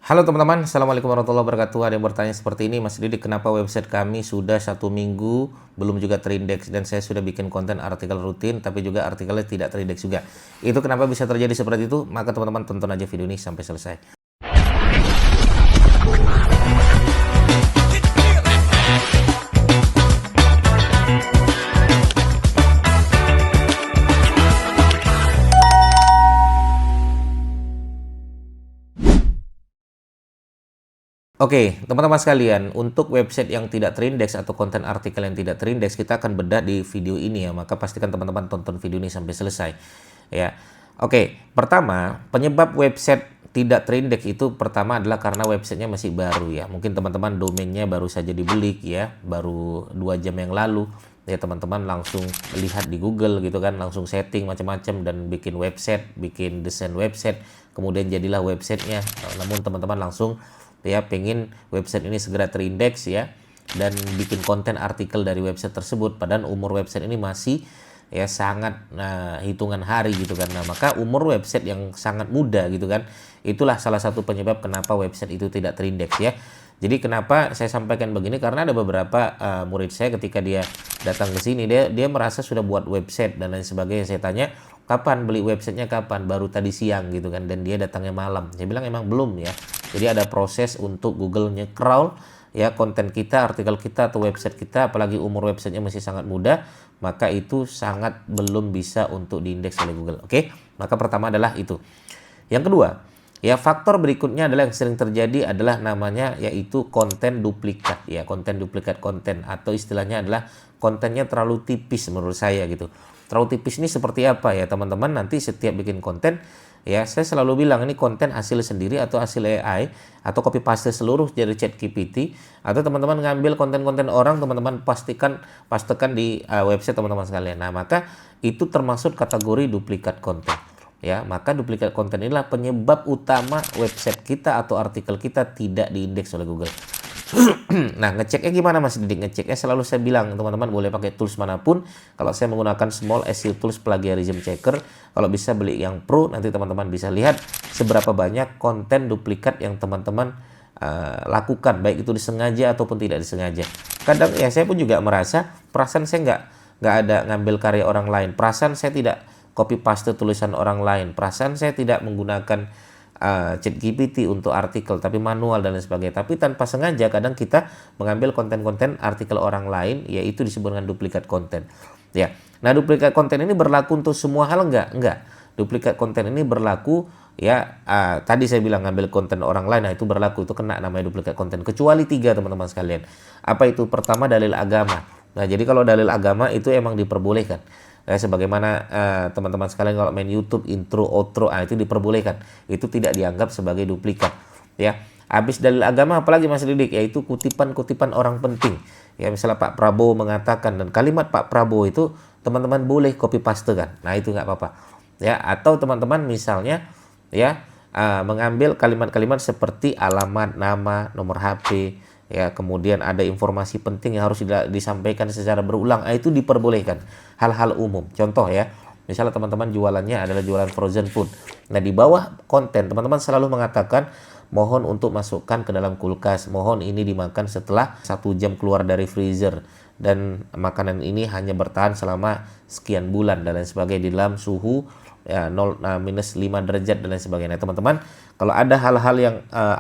Halo teman-teman, Assalamualaikum warahmatullahi wabarakatuh. Ada yang bertanya seperti ini, Mas Didik, kenapa website kami sudah 1 minggu belum juga terindeks dan saya sudah bikin konten artikel rutin tapi juga artikelnya tidak terindeks juga. Itu kenapa bisa terjadi seperti itu? Maka teman-teman tonton aja video ini sampai selesai. Oke, teman-teman sekalian, untuk website yang tidak terindeks atau konten artikel yang tidak terindeks, kita akan bedah di video ini ya. Maka pastikan teman-teman tonton video ini sampai selesai. Ya, oke. Pertama, penyebab website tidak terindeks itu pertama adalah karena websitenya masih baru ya. Mungkin teman-teman domainnya baru saja dibeli ya, baru 2 jam yang lalu. Ya teman-teman langsung lihat di Google gitu kan, langsung setting macam-macam dan bikin website, bikin desain website, kemudian jadilah websitenya. Namun teman-teman langsung ya pengen website ini segera terindeks ya dan bikin konten artikel dari website tersebut, padahal umur website ini masih ya sangat hitungan hari gitu kan. Nah, maka umur website yang sangat muda gitu kan, itulah salah satu penyebab kenapa website itu tidak terindeks ya. Jadi kenapa saya sampaikan begini, karena ada beberapa murid saya ketika dia datang ke sini dia merasa sudah buat website dan lain sebagainya. Saya tanya, kapan beli websitenya, kapan? Baru tadi siang gitu kan, dan dia datangnya malam. Saya bilang emang belum ya. Jadi ada proses untuk Google nge-crawl ya konten kita, artikel kita atau website kita, apalagi umur websitenya masih sangat muda, maka itu sangat belum bisa untuk diindeks oleh Google. Oke, maka pertama adalah itu. Yang kedua, ya faktor berikutnya adalah yang sering terjadi adalah namanya yaitu konten duplikat ya, konten duplikat konten, atau istilahnya adalah kontennya terlalu tipis menurut saya gitu. Terlalu tipis ini seperti apa ya teman-teman? Nanti setiap bikin konten ya saya selalu bilang ini konten hasil sendiri atau hasil AI atau copy paste seluruh dari ChatGPT, atau teman-teman ngambil konten-konten orang, teman-teman pastekan di website teman-teman sekalian. Nah, maka itu termasuk kategori duplikat konten. Ya, maka duplikat konten inilah penyebab utama website kita atau artikel kita tidak diindeks oleh Google. Nah, ngeceknya gimana Mas Didik? Ngeceknya selalu saya bilang, teman-teman boleh pakai tools manapun. Kalau saya menggunakan Small SEO Tools Plagiarism Checker, kalau bisa beli yang Pro, nanti teman-teman bisa lihat seberapa banyak konten duplikat yang teman-teman lakukan, baik itu disengaja ataupun tidak disengaja. Kadang ya saya pun juga merasa, perasaan saya nggak ada ngambil karya orang lain, perasaan saya tidak copy paste tulisan orang lain, perasaan saya tidak menggunakan ChatGPT untuk artikel tapi manual dan lain sebagainya. Tapi tanpa sengaja kadang kita mengambil konten-konten artikel orang lain, yaitu disebut dengan duplikat konten ya. Nah, duplikat konten ini berlaku untuk semua hal enggak. Duplikat konten ini berlaku ya, tadi saya bilang ngambil konten orang lain, nah itu berlaku, itu kena namanya duplikat konten, kecuali 3 teman-teman sekalian. Apa itu? Pertama, dalil agama. Nah, jadi kalau dalil agama itu emang diperbolehkan. Sebagaimana teman-teman sekalian kalau main YouTube intro, outro, itu diperbolehkan. Itu tidak dianggap sebagai duplikat. Ya, habis dalil agama apalagi Mas Didik? Yaitu kutipan-kutipan orang penting. Ya, misalnya Pak Prabowo mengatakan, dan kalimat Pak Prabowo itu teman-teman boleh copy paste kan. Nah, itu nggak apa-apa. Ya, atau teman-teman misalnya ya mengambil kalimat-kalimat seperti alamat, nama, nomor HP. Ya, kemudian ada informasi penting yang harus disampaikan secara berulang, itu diperbolehkan. Hal-hal umum. Contoh ya, misalnya teman-teman jualannya adalah jualan frozen food. Nah, di bawah konten teman-teman selalu mengatakan mohon untuk masukkan ke dalam kulkas, mohon ini dimakan setelah 1 jam keluar dari freezer, dan makanan ini hanya bertahan selama sekian bulan dan lain sebagainya di dalam suhu ya, minus 5 derajat dan lain sebagainya. Teman-teman, kalau ada hal-hal yang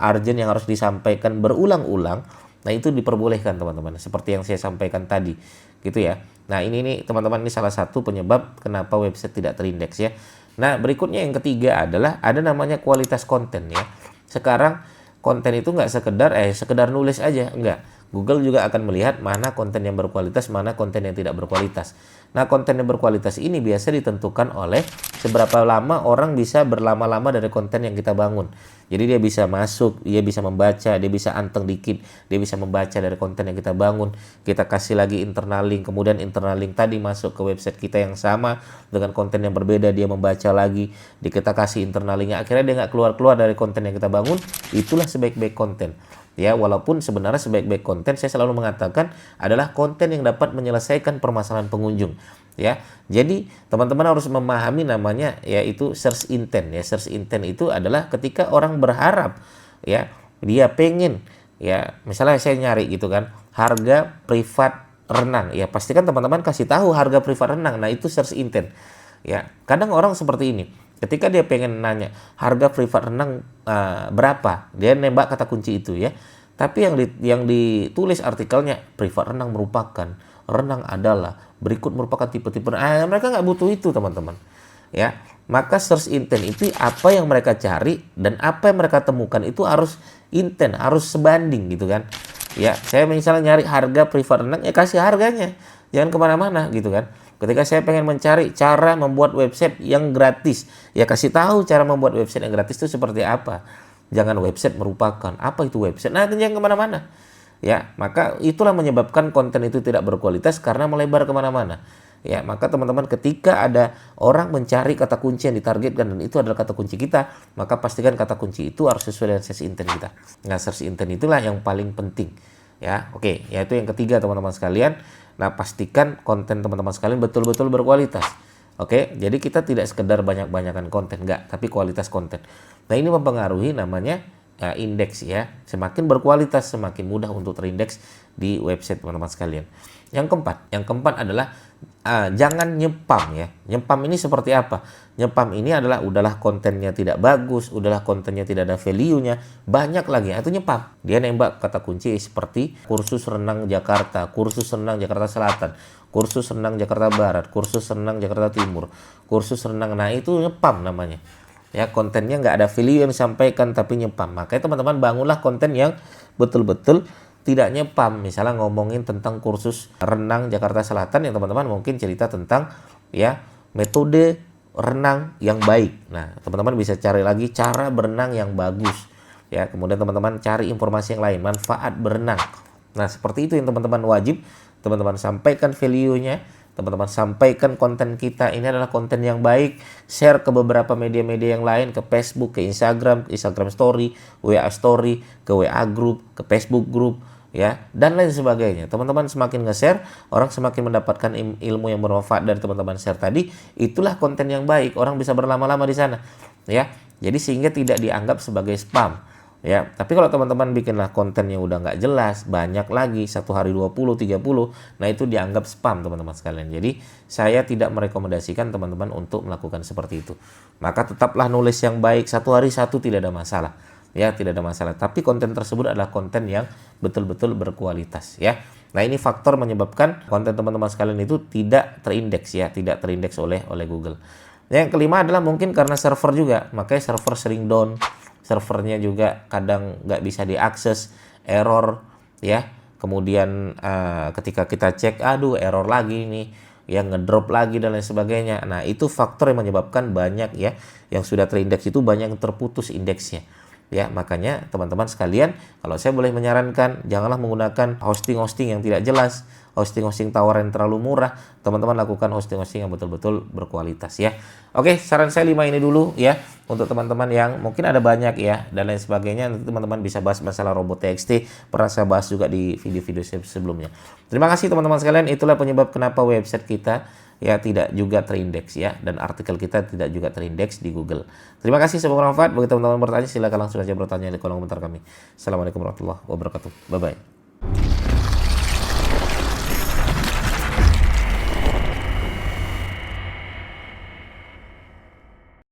urgent yang harus disampaikan berulang-ulang, nah itu diperbolehkan teman-teman, seperti yang saya sampaikan tadi gitu ya. Nah, ini teman-teman, ini salah satu penyebab kenapa website tidak terindeks ya. Nah, berikutnya yang ketiga adalah ada namanya kualitas konten ya. Sekarang konten itu nggak sekedar nulis aja, enggak. Google juga akan melihat mana konten yang berkualitas, mana konten yang tidak berkualitas. Nah, konten yang berkualitas ini biasa ditentukan oleh seberapa lama orang bisa berlama-lama dari konten yang kita bangun. Jadi dia bisa masuk, dia bisa membaca, dia bisa anteng dikit, dia bisa membaca dari konten yang kita bangun. Kita kasih lagi internal link, kemudian internal link tadi masuk ke website kita yang sama dengan konten yang berbeda, dia membaca lagi, kita kasih internal linknya, akhirnya dia nggak keluar-keluar dari konten yang kita bangun. Itulah sebaik-baik konten. Ya, walaupun sebenarnya sebaik-baik konten saya selalu mengatakan adalah konten yang dapat menyelesaikan permasalahan pengunjung. Ya, jadi teman-teman harus memahami namanya yaitu search intent. Ya, search intent itu adalah ketika orang berharap ya, dia pengen, ya, misalnya saya nyari gitu kan, harga privat renang, ya pastikan teman-teman kasih tahu harga privat renang. Nah itu search intent, ya. Kadang orang seperti ini, ketika dia pengen nanya harga privat renang berapa, dia nembak kata kunci itu, ya. Tapi yang ditulis artikelnya, privat renang merupakan, renang adalah, berikut merupakan tipe-tipe. Mereka nggak butuh itu, teman-teman. Ya, maka search intent itu apa yang mereka cari dan apa yang mereka temukan itu harus intent, harus sebanding gitu kan. Ya, saya misalnya nyari harga privat renang, ya kasih harganya, jangan kemana-mana gitu kan. Ketika saya pengen mencari cara membuat website yang gratis, ya kasih tahu cara membuat website yang gratis itu seperti apa. Jangan website merupakan, apa itu website? Nah, jangan kemana-mana. Ya, maka itulah menyebabkan konten itu tidak berkualitas karena melebar kemana-mana. Ya, maka teman-teman ketika ada orang mencari kata kunci yang ditargetkan dan itu adalah kata kunci kita, maka pastikan kata kunci itu harus sesuai dengan search intent kita. Nah, search intent itulah yang paling penting. Ya, oke, yaitu yang ketiga teman-teman sekalian. Nah, pastikan konten teman-teman sekalian betul-betul berkualitas. Oke, jadi kita tidak sekedar banyak-banyakan konten, enggak, tapi kualitas konten. Nah, ini mempengaruhi namanya indeks ya. Semakin berkualitas, semakin mudah untuk terindeks di website teman-teman sekalian. Yang keempat adalah jangan nyepam ya. Nyepam ini seperti apa? Nyepam ini adalah udahlah kontennya tidak bagus, udahlah kontennya tidak ada value-nya, banyak lagi. Itu nyepam. Dia nembak kata kunci seperti kursus renang Jakarta, kursus renang Jakarta Selatan, kursus renang Jakarta Barat, kursus renang Jakarta Timur, kursus renang. Nah, itu nyepam namanya. Ya, kontennya nggak ada value yang disampaikan tapi nyepam. Makanya teman-teman bangunlah konten yang betul-betul tidak nyepam. Misalnya ngomongin tentang kursus renang Jakarta Selatan, yang teman-teman mungkin cerita tentang ya metode renang yang baik. Nah, teman-teman bisa cari lagi cara berenang yang bagus. Ya, kemudian teman-teman cari informasi yang lain, manfaat berenang. Nah, seperti itu yang teman-teman wajib teman-teman sampaikan value-nya. Teman-teman sampaikan konten kita ini adalah konten yang baik, share ke beberapa media-media yang lain, ke Facebook, ke Instagram Story, WA Story, ke WA Group, ke Facebook Group, ya, dan lain sebagainya. Teman-teman semakin nge-share, orang semakin mendapatkan ilmu yang bermanfaat dari teman-teman share tadi. Itulah konten yang baik, orang bisa berlama-lama di sana, ya. Jadi sehingga tidak dianggap sebagai spam. Ya, tapi kalau teman-teman bikinlah konten yang udah nggak jelas, banyak lagi, satu hari 20, 30, nah itu dianggap spam teman-teman sekalian. Jadi saya tidak merekomendasikan teman-teman untuk melakukan seperti itu. Maka tetaplah nulis yang baik, satu hari satu tidak ada masalah. Ya, tidak ada masalah. Tapi konten tersebut adalah konten yang betul-betul berkualitas ya. Nah, ini faktor menyebabkan konten teman-teman sekalian itu tidak terindeks ya, tidak terindeks oleh Google. Yang kelima adalah mungkin karena server juga, makanya server sering down. Servernya juga kadang nggak bisa diakses, error ya. Kemudian ketika kita cek, aduh error lagi nih, yang ngedrop lagi dan lain sebagainya. Nah, itu faktor yang menyebabkan banyak ya yang sudah terindeks itu banyak yang terputus indeksnya. Ya, makanya teman-teman sekalian, kalau saya boleh menyarankan, janganlah menggunakan hosting-hosting yang tidak jelas, hosting-hosting tawaran yang terlalu murah. Teman-teman lakukan hosting-hosting yang betul-betul berkualitas ya. Oke, saran saya 5 ini dulu ya. Untuk teman-teman yang mungkin ada banyak ya dan lain sebagainya, nanti teman-teman bisa bahas masalah robot TXT. Pernah saya bahas juga di video-video sebelumnya. Terima kasih teman-teman sekalian. Itulah penyebab kenapa website kita ya tidak juga terindeks ya, dan artikel kita tidak juga terindeks di Google. Terima kasih, semoga bermanfaat. Bagi teman-teman bertanya, silakan langsung saja bertanya di kolom komentar kami. Assalamualaikum warahmatullahi wabarakatuh. Bye bye.